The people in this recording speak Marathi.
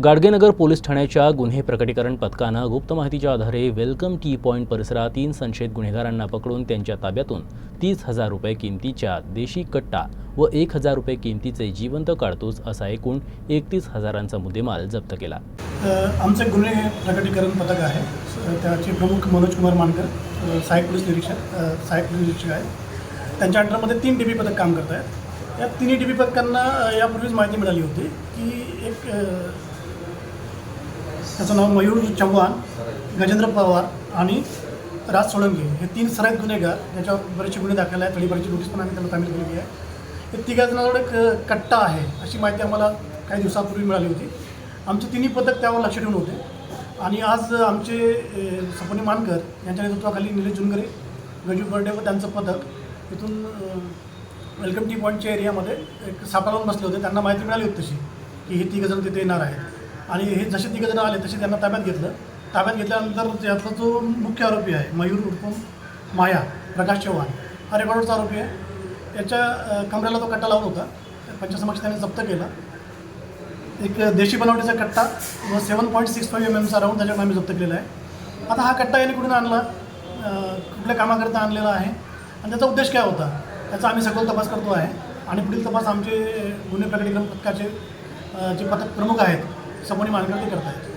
गाडगेनगर पोलीस ठाण्याच्या गुन्हे प्रकटीकरण पथकानं गुप्त माहितीच्या आधारे वेलकम टी पॉइंट परिसरात 3 संशयित गुन्हेगारांना पकडून त्यांच्या ताब्यातून 30,000 रुपये किमतीच्या देशी कट्टा व 1,000 रुपये किमतीचे जिवंत काडतूस असा एकूण 31,000चा मुद्देमाल जप्त केला। आमचे गुन्हे प्रकटीकरण पथक आहे, त्याचे प्रमुख मनोज कुमार मानकर सहाय्यक पोलीस निरीक्षक आहे। त्यांच्या अंडरमध्ये 3 DP पथक काम करत आहेत। या 3 DP पथकांना यापूर्वीच माहिती मिळाली होती की एक त्याचं नाव मयूर चव्हाण, गजेंद्र पवार आणि राज सोळंकी हे 3 सराईत गुन्हेगार, त्याच्यावर बरेचसे गुन्हे दाखल आहेत, थोडी बरीचशी नोटीस पण आम्ही त्याला तामील केलेली आहे। हे 3 जणांवर एक कट्टा आहे अशी माहिती आम्हाला काही दिवसापूर्वी मिळाली होती। आमचे 3ही पथक त्यावर लक्ष ठेवून होते आणि आज आमचे सपनी मानकर यांच्या नेतृत्वाखाली निलेश जुनगरे, गजू बर्डे व त्यांचं पथक इथून वेलकम टी पॉईंटच्या एरियामध्ये एक सापळा लावून बसले होते। त्यांना माहिती मिळाली होती तशी की हे 3 जण तिथे येणार आहेत आणि हे जसे 3 जण आले तसे त्यांना ताब्यात घेतलं। ताब्यात घेतल्यानंतर त्यातला जो मुख्य आरोपी आहे मयूर उर्फ माया प्रकाश चव्हाण हा रेकॉर्डचा आरोपी आहे। त्याच्या कमरेला तो कट्टा लावून होता, पंचसमक्ष त्याने जप्त केला। एक देशी बनावटीचा कट्टा व 7.65 mm राऊंड त्याच्यावर आम्ही जप्त केलेला आहे। आता हा कट्टा याने कुठून आणला, कुठल्या कामाकरता आणलेला आहे आणि त्याचा उद्देश काय होता याचा आम्ही सखोल तपास करतो आहे आणि पुढील तपास आमचे गुन्हे प्रकटीकरण पथकाचे जे पथक प्रमुख आहेत सपनी मानकर ते करत आहेत।